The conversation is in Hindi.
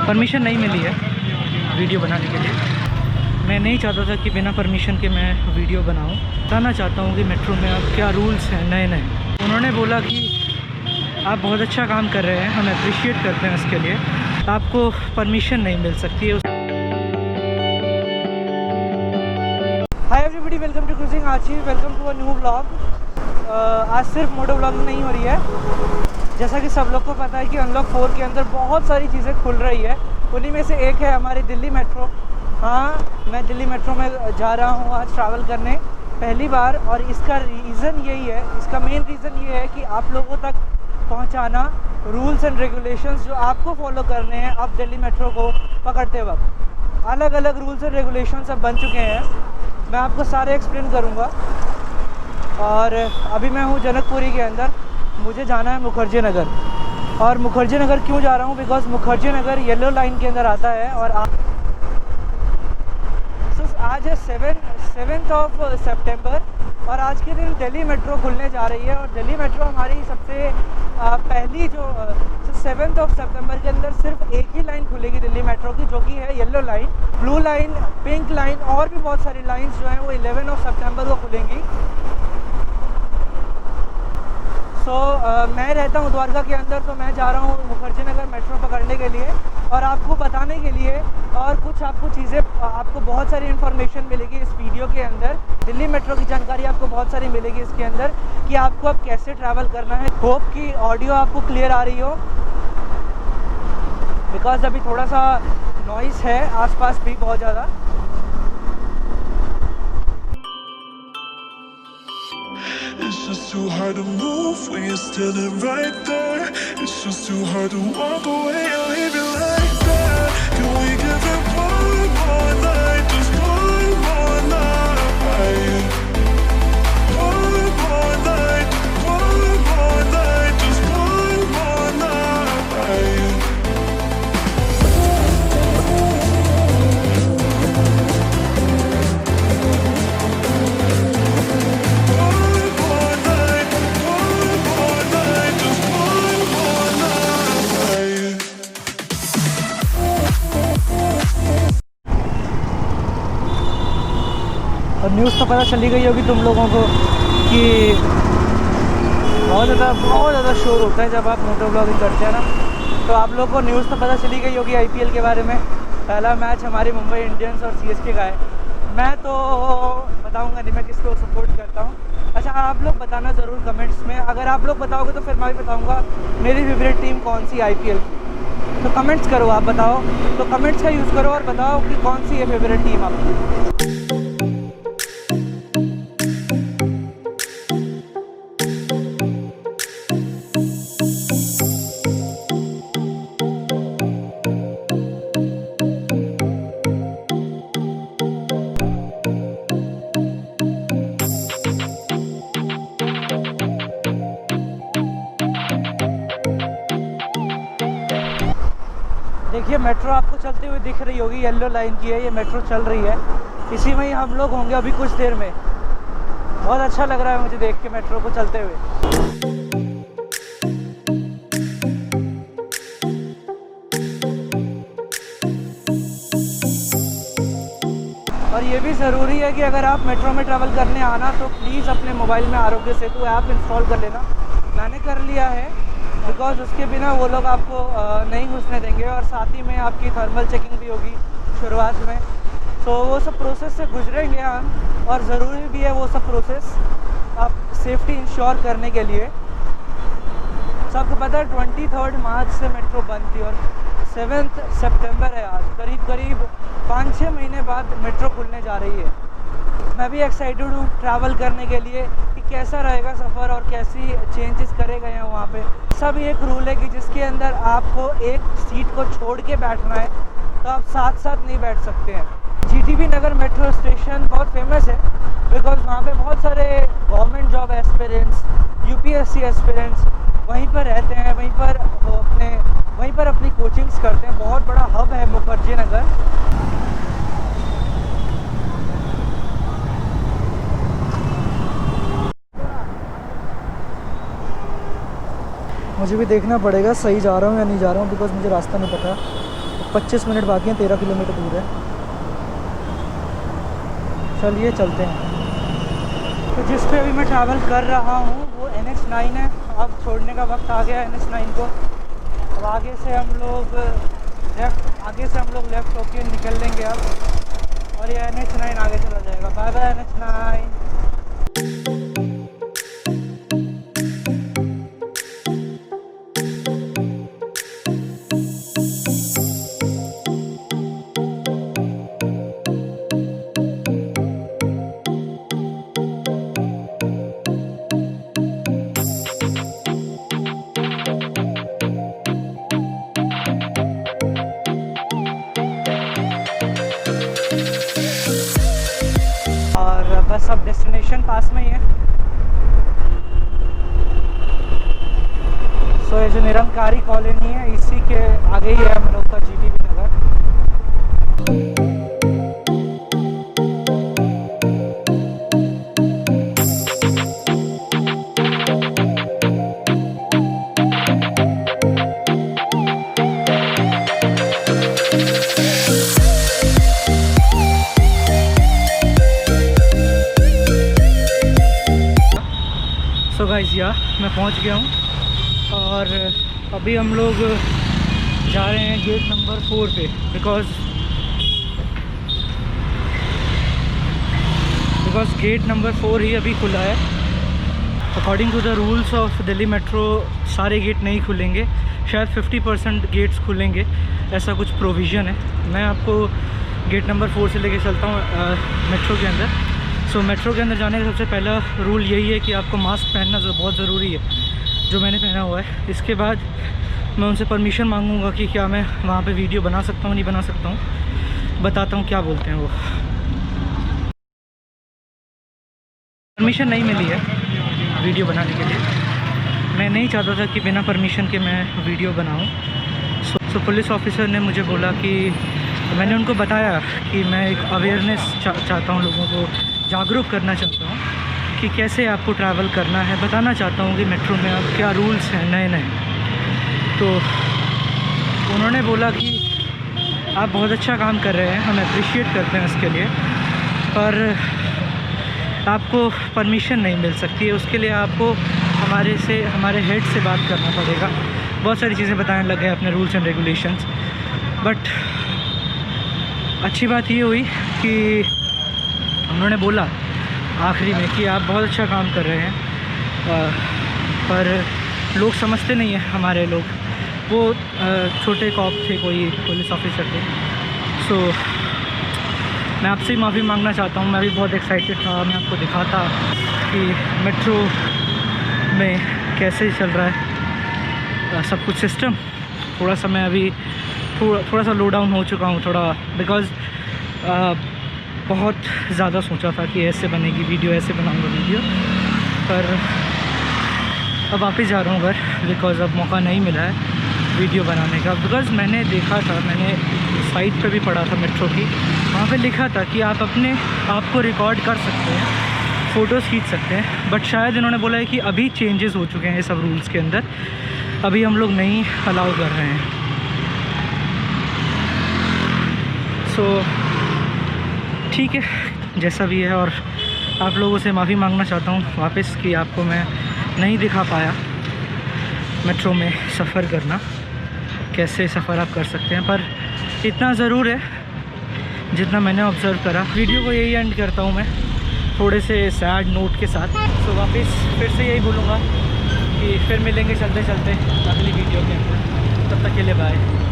परमिशन नहीं मिली है वीडियो बनाने के लिए। मैं नहीं चाहता था कि बिना परमिशन के मैं वीडियो बनाऊं। बताना चाहता हूं कि मेट्रो में अब क्या रूल्स हैं नए नए। उन्होंने बोला कि आप बहुत अच्छा काम कर रहे हैं, हम अप्रिशिएट करते हैं इसके लिए, आपको परमिशन नहीं मिल सकती है। Hi everybody, welcome to cruising Archi, welcome to a new vlog. आज सिर्फ मोटो व्लॉगिंग नहीं हो रही है। जैसा कि सब लोग को पता है कि अनलॉक 4 के अंदर बहुत सारी चीज़ें खुल रही है। उन्हीं में से एक है हमारी दिल्ली मेट्रो। हाँ, मैं दिल्ली मेट्रो में जा रहा हूँ आज ट्रैवल करने पहली बार, और इसका रीज़न यही है, इसका मेन रीज़न ये है कि आप लोगों तक पहुँचाना रूल्स एंड रेगुलेशंस जो आपको फॉलो करने हैं अब दिल्ली मेट्रो को पकड़ते वक्त। अलग अलग रूल्स एंड रेगुलेशंस अब बन चुके हैं, मैं आपको सारे एक्सप्लेन करूँगा। और अभी मैं हूँ जनकपुरी के अंदर, मुझे जाना है मुखर्जी नगर। और मुखर्जी नगर क्यों जा रहा हूँ? Because Mukherjee Nagar yellow line के अंदर आता है। और आज है 7 सितंबर और आज के दिन दिल्ली मेट्रो खुलने जा रही है। और दिल्ली मेट्रो हमारी सबसे पहली जो 7 सितंबर के अंदर सिर्फ एक ही लाइन खुलेगी दिल्ली मेट्रो की, जो कि है yellow line. Blue line, pink line और भी बहुत सारी लाइंस जो हैं वो 11 सितंबर को खुलेंगी। मैं रहता हूँ द्वारका के अंदर, तो मैं जा रहा हूँ मुखर्जी नगर मेट्रो पकड़ने के लिए और आपको बताने के लिए। और कुछ आपको चीज़ें, आपको बहुत सारी इन्फॉर्मेशन मिलेगी इस वीडियो के अंदर। दिल्ली मेट्रो की जानकारी आपको बहुत सारी मिलेगी इसके अंदर कि आपको अब कैसे ट्रैवल करना है। होप कि ऑडियो आपको क्लियर आ रही हो, बिकॉज अभी थोड़ा सा नॉइज़ है आसपास भी बहुत ज़्यादा। It's just too hard to move when you're standing right there. It's just too hard to walk away and leave it like that. Can we give it one more night? Just one more night. One more night. One more night. Just one more night. और न्यूज़ तो पता चली गई होगी तुम लोगों को कि बहुत ज़्यादा शोर होता है जब आप मोटो ब्लॉगिंग करते हैं ना। तो आप लोगों को न्यूज़ तो पता चली गई होगी आईपीएल के बारे में। पहला मैच हमारी मुंबई इंडियंस और सीएसके का है। मैं तो बताऊंगा नहीं मैं किसको सपोर्ट करता हूँ। अच्छा, आप लोग बताना ज़रूर कमेंट्स में। अगर आप लोग बताओगे तो फिर मैं भी बताऊँगा मेरी फेवरेट टीम कौन सी आईपीएल की। तो कमेंट्स करो, आप बताओ। तो कमेंट्स का यूज़ करो और बताओ कि कौन सी है फेवरेट टीम आपकी। देखिए, मेट्रो आपको चलती हुई दिख रही होगी, येलो लाइन की है ये मेट्रो, चल रही है। इसी में ही हम लोग होंगे अभी कुछ देर में। बहुत अच्छा लग रहा है मुझे देख के मेट्रो को चलते हुए। और ये भी ज़रूरी है कि अगर आप मेट्रो में ट्रैवल करने आना तो प्लीज़ अपने मोबाइल में आरोग्य सेतु ऐप इंस्टॉल कर लेना। मैंने कर लिया है, बिकॉज उसके बिना वो लोग आपको नहीं घुसने देंगे। और साथ ही में आपकी थर्मल चेकिंग भी होगी शुरुआत में। तो वो सब प्रोसेस से गुजरेंगे हम, और ज़रूरी भी है वो सब प्रोसेस आप सेफ्टी इंश्योर करने के लिए। सबको पता है 23 मार्च से मेट्रो बंद थी और 7 सितंबर है आज। करीब 5-6 महीने बाद मेट्रो खुलने जा रही है। मैं भी एक्साइटेड हूँ ट्रैवल करने के लिए कि कैसा रहेगा सफ़र और कैसी चेंजेस करे गए हैं वहाँ पे। सब एक रूल है कि जिसके अंदर आपको एक सीट को छोड़ के बैठना है तो आप साथ साथ नहीं बैठ सकते हैं। जीटीबी नगर मेट्रो स्टेशन बहुत फेमस है बिकॉज वहाँ पे बहुत सारे government job aspirants, UPSC aspirants वहीं पर रहते हैं, वहीं पर अपनी कोचिंग्स करते हैं। बहुत बड़ा हब है मुखर्जी नगर। मुझे भी देखना पड़ेगा सही जा रहा हूँ या नहीं जा रहा हूँ, बिकॉज मुझे रास्ता नहीं पता। तो 25 मिनट बाकी हैं, 13 किलोमीटर दूर है। चलिए चलते हैं। तो जिस पे अभी मैं ट्रैवल कर रहा हूँ वो NH9 है। अब छोड़ने का वक्त आ गया NH9 को। अब आगे से हम लोग लेफ़्ट होके निकल लेंगे अब, और ये NH9 आगे चला जाएगा। Bye bye NH9। बस अब डेस्टिनेशन पास में ही है। सो ये जो निरंकारी कॉलोनी है इसी के आगे ही है हम लोग का GTB नगर। तो गाइस मैं पहुंच गया हूं और अभी हम लोग जा रहे हैं गेट नंबर 4 पे, बिकॉज़ गेट नंबर 4 ही अभी खुला है। According to the rules of Delhi metro सारे गेट नहीं खुलेंगे, शायद 50% गेट्स खुलेंगे, ऐसा कुछ प्रोविज़न है। मैं आपको गेट नंबर 4 से लेके चलता हूँ मेट्रो के अंदर। सो मेट्रो के अंदर जाने का सबसे पहला रूल यही है कि आपको मास्क पहनना बहुत ज़रूरी है, जो मैंने पहना हुआ है। इसके बाद मैं उनसे परमिशन मांगूंगा कि क्या मैं वहाँ पे वीडियो बना सकता हूँ, नहीं बना सकता हूँ। बताता हूँ क्या बोलते हैं वो। परमिशन नहीं मिली है वीडियो बनाने के लिए। मैं नहीं चाहता था कि बिना परमिशन के मैं वीडियो बनाऊँ। सो पुलिस ऑफिसर ने मुझे बोला कि, मैंने उनको बताया कि मैं एक अवेयरनेस चाहता हूँ, लोगों को जागरूक करना चाहता हूँ कि कैसे आपको ट्रैवल करना है, बताना चाहता हूँ कि मेट्रो में अब क्या रूल्स हैं नए नए। तो उन्होंने बोला कि आप बहुत अच्छा काम कर रहे हैं, हम अप्रिशिएट करते हैं उसके लिए, पर आपको परमिशन नहीं मिल सकती है। उसके लिए आपको हमारे हेड से बात करना पड़ेगा। बहुत सारी चीज़ें बताने लग गए अपने रूल्स एंड रेगुलेशंस। बट अच्छी बात ये हुई कि उन्होंने बोला आखिरी में कि आप बहुत अच्छा काम कर रहे हैं, पर लोग समझते नहीं हैं हमारे लोग। वो छोटे कॉप थे, कोई पुलिस ऑफिसर थे। सो मैं आपसे ही माफ़ी मांगना चाहता हूँ। मैं भी बहुत एक्साइटेड था, मैं आपको दिखाता कि मेट्रो में कैसे चल रहा है सब कुछ सिस्टम। थोड़ा सा मैं अभी थोड़ा सा लो डाउन हो चुका हूँ थोड़ा, बिकॉज़ बहुत ज़्यादा सोचा था कि ऐसे बनेगी वीडियो, ऐसे बनाऊँगा वीडियो, पर अब वापस जा रहा हूँ घर, बिकॉज़ अब मौका नहीं मिला है वीडियो बनाने का। बिकॉज़ मैंने देखा था, मैंने साइट पे भी पढ़ा था मेट्रो की, वहाँ पे लिखा था कि आप आपको रिकॉर्ड कर सकते हैं, फ़ोटोज़ खींच सकते हैं। बट शायद इन्होंने बोला है कि अभी चेंजेस हो चुके हैं ये सब रूल्स के अंदर, अभी हम लोग नहीं अलाउ कर रहे हैं। सो ठीक है, जैसा भी है। और आप लोगों से माफ़ी मांगना चाहता हूँ वापस कि आपको मैं नहीं दिखा पाया मेट्रो में सफ़र करना, कैसे सफ़र आप कर सकते हैं। पर इतना ज़रूर है जितना मैंने ऑब्ज़र्व करा। वीडियो को यही एंड करता हूँ मैं थोड़े से सैड नोट के साथ। सो वापस फिर से यही बोलूँगा कि फिर मिलेंगे चलते चलते अगली वीडियो के अंदर। तब तक के लिए बाय।